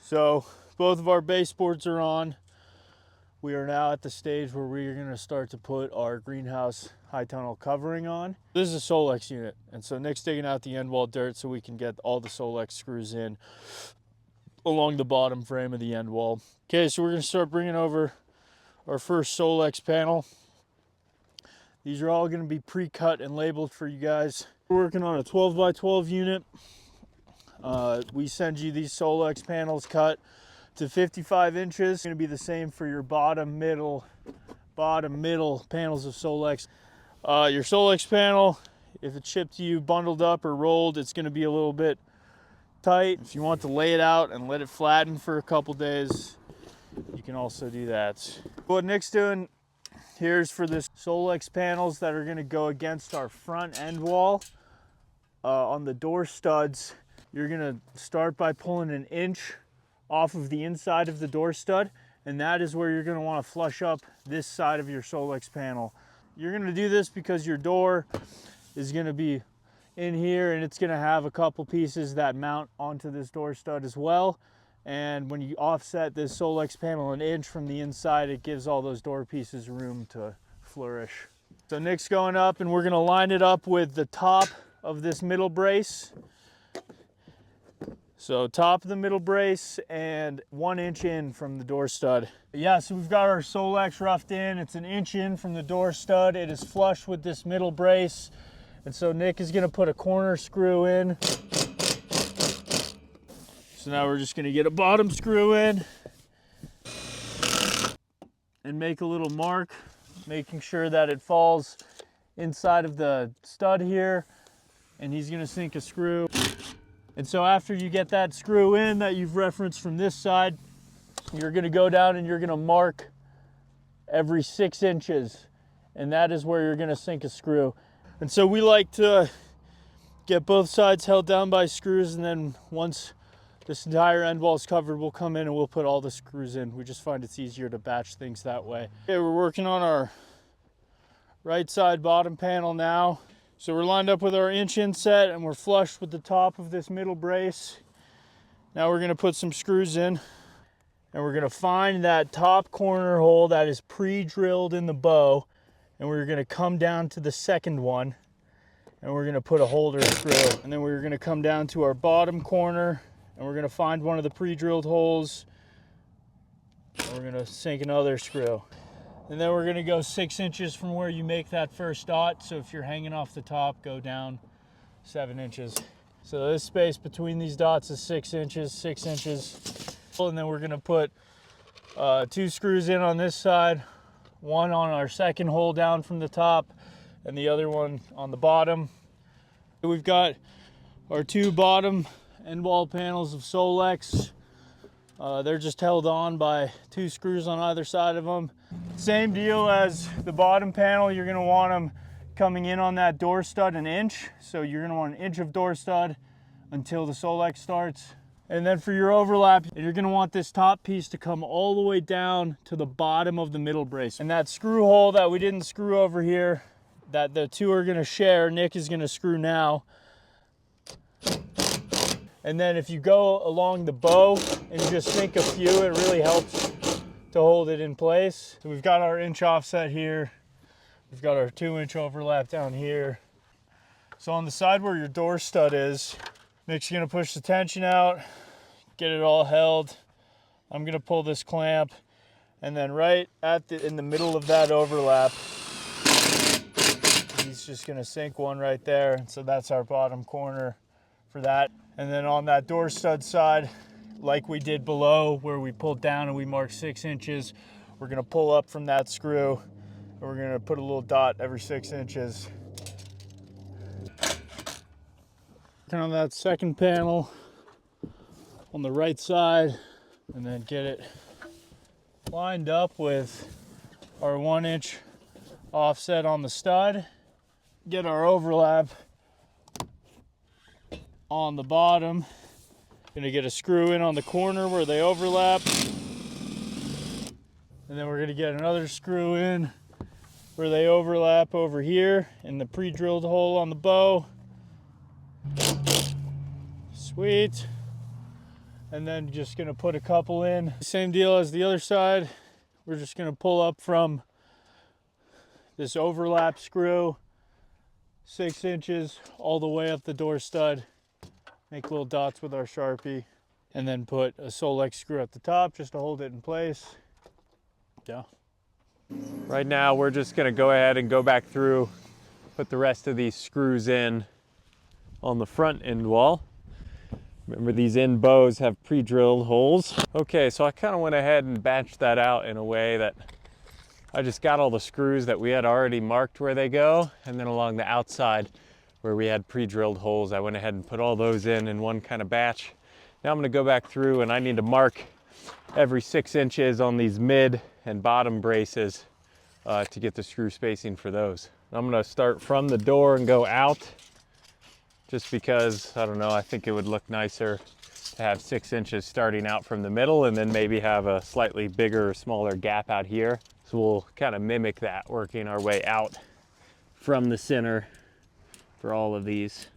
So both of our baseboards are on. We are now at the stage where we are going to start to put our greenhouse high tunnel covering on. This is a Solexx unit, and so Nick's digging out the end wall dirt so we can get all the Solexx screws in along the bottom frame of the end wall. Okay, so we're going to start bringing over our first Solexx panel. These are all going to be pre-cut and labeled for you guys. We're working on a 12 by 12 unit. We send you these Solexx panels cut to 55 inches. It's going to be the same for your bottom middle panels of Solexx. Your Solexx panel, if it's shipped to you bundled up or rolled, it's going to be a little bit tight. If you want to lay it out and let it flatten for a couple days, you can also do that. What Nick's doing here is for this Solexx panels that are going to go against our front end wall on the door studs. You're going to start by pulling an inch off of the inside of the door stud, and that is where you're going to want to flush up this side of your Solexx panel. You're going to do this because your door is going to be in here, and it's going to have a couple pieces that mount onto this door stud as well. And when you offset this Solexx panel an inch from the inside, it gives all those door pieces room to flourish. So Nick's going up, and we're going to line it up with the top of this middle brace. So top of the middle brace and 1 inch in from the door stud. Yeah, so we've got our Solexx roughed in. It's an inch in from the door stud. It is flush with this middle brace. And so Nick is gonna put a corner screw in. So now we're just gonna get a bottom screw in and make a little mark, making sure that it falls inside of the stud here. And he's gonna sink a screw. And so after you get that screw in that you've referenced from this side, you're gonna go down and you're gonna mark every 6 inches. And that is where you're gonna sink a screw. And so we like to get both sides held down by screws, and then once this entire end wall is covered, we'll come in and we'll put all the screws in. We just find it's easier to batch things that way. Okay, we're working on our right side bottom panel now. So we're lined up with our inch inset and we're flush with the top of this middle brace. Now we're gonna put some screws in, and we're gonna find that top corner hole that is pre-drilled in the bow, and we're gonna come down to the second one, and we're gonna put a holder screw. And then we're gonna come down to our bottom corner, and we're gonna find one of the pre-drilled holes, and we're gonna sink another screw. And then we're gonna go 6 inches from where you make that first dot. So if you're hanging off the top, go down 7 inches. So this space between these dots is 6 inches, 6 inches. And then we're gonna put 2 screws in on this side, one on our second hole down from the top, and the other one on the bottom. We've got our 2 bottom end wall panels of Solexx. They're just held on by 2 screws on either side of them. Same deal as the bottom panel. You're gonna want them coming in on that door stud an inch. So you're gonna want an inch of door stud until the Solexx starts. And then for your overlap, you're gonna want this top piece to come all the way down to the bottom of the middle brace. And that screw hole that we didn't screw over here, that the 2 are gonna share, Nick is gonna screw now. And then if you go along the bow and just sink a few, it really helps to hold it in place. So we've got our inch offset here. We've got our 2 inch overlap down here. So on the side where your door stud is, Nick's gonna push the tension out, get it all held. I'm gonna pull this clamp, and then right in the middle of that overlap, he's just gonna sink one right there. And so that's our bottom corner for that. And then on that door stud side, like we did below where we pulled down and we marked 6 inches, we're gonna pull up from that screw, and we're gonna put a little dot every 6 inches. Turn on that second panel on the right side, and then get it lined up with our 1 inch offset on the stud. Get our overlap on the bottom. Gonna get a screw in on the corner where they overlap. And then we're gonna get another screw in where they overlap over here in the pre-drilled hole on the bow. Sweet. and then just gonna put a couple in. Same deal as the other side. We're just gonna pull up from this overlap screw, 6 inches all the way up the door stud. Make little dots with our Sharpie, and then put a Solexx screw at the top just to hold it in place. Yeah. Right now we're just gonna go ahead and go back through, put the rest of these screws in on the front end wall. Remember, these end bows have pre-drilled holes. Okay, so I kind of went ahead and batched that out in a way that I just got all the screws that we had already marked where they go, and then along the outside where we had pre-drilled holes, I went ahead and put all those in one kind of batch. Now I'm gonna go back through and I need to mark every 6 inches on these mid and bottom braces to get the screw spacing for those. I'm gonna start from the door and go out, just because, I don't know, I think it would look nicer to have 6 inches starting out from the middle and then maybe have a slightly bigger or smaller gap out here. So we'll kind of mimic that, working our way out from the center for all of these.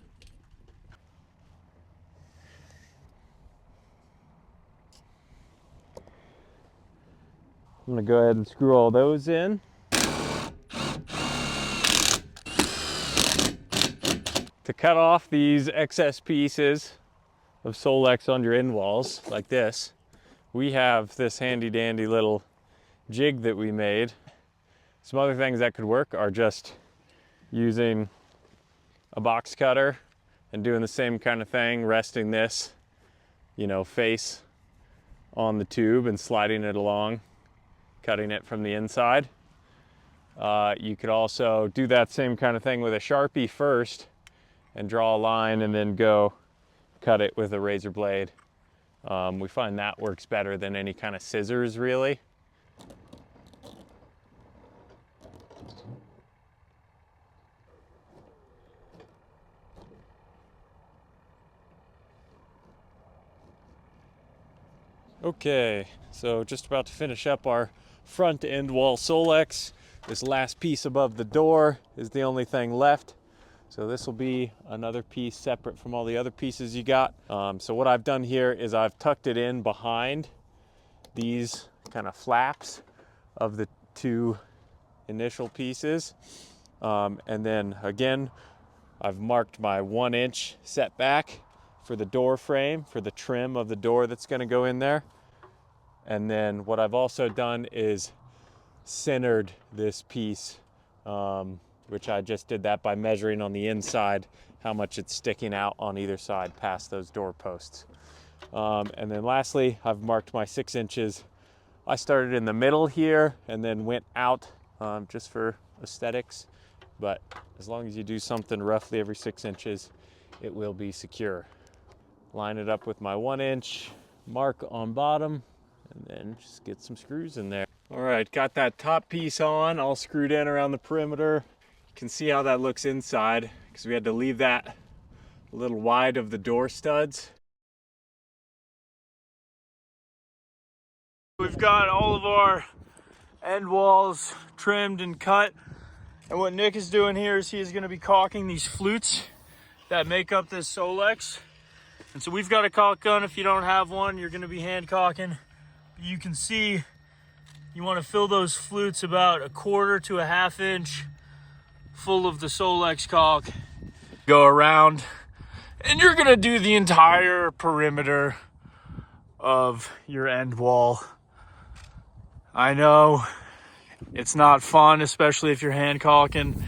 I'm gonna go ahead and screw all those in. To cut off these excess pieces of Solexx on your end walls like this, we have this handy dandy little jig that we made. Some other things that could work are just using a box cutter and doing the same kind of thing, resting this, you know, face on the tube and sliding it along, cutting it from the inside. You could also do that same kind of thing with a Sharpie first and draw a line and then go cut it with a razor blade. We find that works better than any kind of scissors, really. Okay, so just about to finish up our front end wall Solexx. This last piece above the door is the only thing left. So this will be another piece separate from all the other pieces you got. So what I've done here is I've tucked it in behind these kind of flaps of the 2 initial pieces. And then again, I've marked my 1 inch setback for the door frame, for the trim of the door that's gonna go in there. And then what I've also done is centered this piece, which I just did that by measuring on the inside how much it's sticking out on either side past those door posts. And then lastly, I've marked my 6 inches. I started in the middle here and then went out just for aesthetics. But as long as you do something roughly every 6 inches, it will be secure. Line it up with my 1 inch mark on bottom and then just get some screws in there. All right, got that top piece on, all screwed in around the perimeter. You can see how that looks inside because we had to leave that a little wide of the door studs. We've got all of our end walls trimmed and cut. And what Nick is doing here is he is going to be caulking these flutes that make up this Solexx. And so we've got a caulk gun. If you don't have one, you're going to be hand caulking. You can see you want to fill those flutes about 1/4 to 1/2 inch full of the Solexx caulk. Go around and you're going to do the entire perimeter of your end wall. I know it's not fun, especially if you're hand caulking.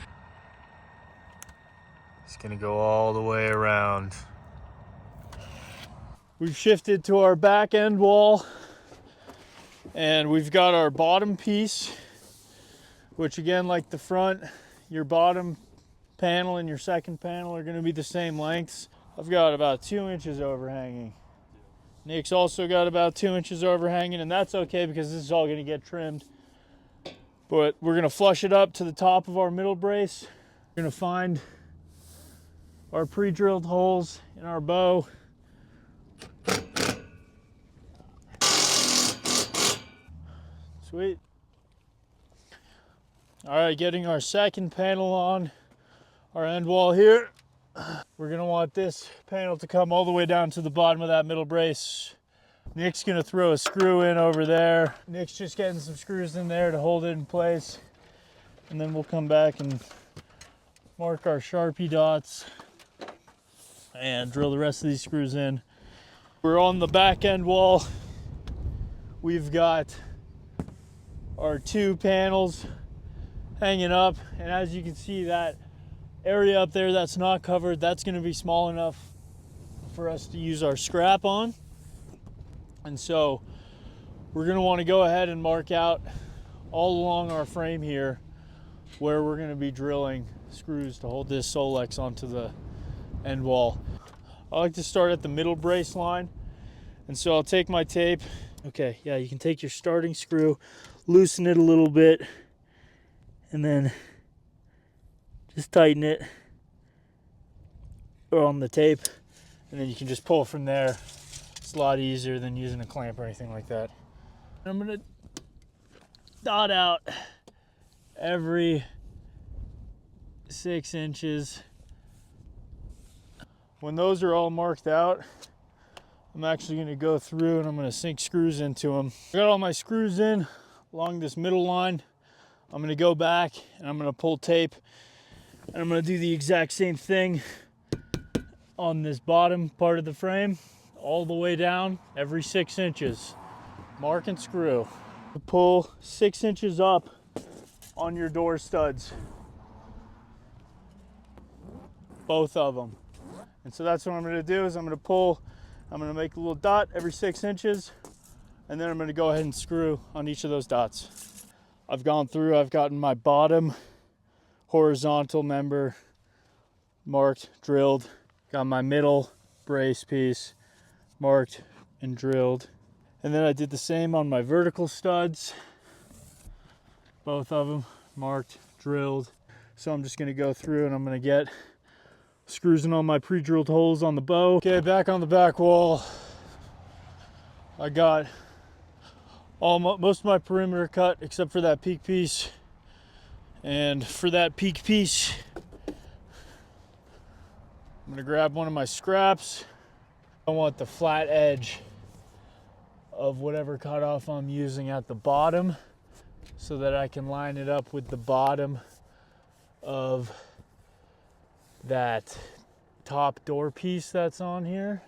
It's gonna go all the way around. We've shifted to our back end wall and we've got our bottom piece, which again, like the front, your bottom panel and your second panel are gonna be the same lengths. I've got about 2 inches overhanging. Nick's also got about 2 inches overhanging, and that's okay because this is all gonna get trimmed. But we're gonna flush it up to the top of our middle brace. We're gonna find our pre-drilled holes in our bow. Sweet. All right, getting our second panel on our end wall here. We're gonna want this panel to come all the way down to the bottom of that middle brace. Nick's gonna throw a screw in over there. Nick's just getting some screws in there to hold it in place. And then we'll come back and mark our Sharpie dots and drill the rest of these screws in. We're on the back end wall. We've got our 2 panels hanging up, and as you can see, that area up there that's not covered, that's going to be small enough for us to use our scrap on. And so we're going to want to go ahead and mark out all along our frame here where we're going to be drilling screws to hold this Solexx onto the end wall. I like to start at the middle brace line, and so I'll take my tape. Okay, yeah, you can take your starting screw, loosen it a little bit, and then just tighten it on the tape, and then you can just pull from there. It's a lot easier than using a clamp or anything like that. I'm gonna dot out every 6 inches. When those are all marked out, I'm actually gonna go through and I'm gonna sink screws into them. I got all my screws in along this middle line. I'm gonna go back and I'm gonna pull tape, and I'm gonna do the exact same thing on this bottom part of the frame, all the way down every 6 inches. Mark and screw. Pull 6 inches up on your door studs. Both of them. And so that's what I'm gonna do is I'm gonna make a little dot every 6 inches, and then I'm gonna go ahead and screw on each of those dots. I've gone through, I've gotten my bottom horizontal member marked, drilled, got my middle brace piece marked and drilled. And then I did the same on my vertical studs, both of them marked, drilled. So I'm just gonna go through and I'm gonna get screws in all my pre-drilled holes on the bow. Okay, back on the back wall. I got most of my perimeter cut except for that peak piece. And for that peak piece, I'm gonna grab one of my scraps. I want the flat edge of whatever cutoff I'm using at the bottom so that I can line it up with the bottom of that top door piece that's on here.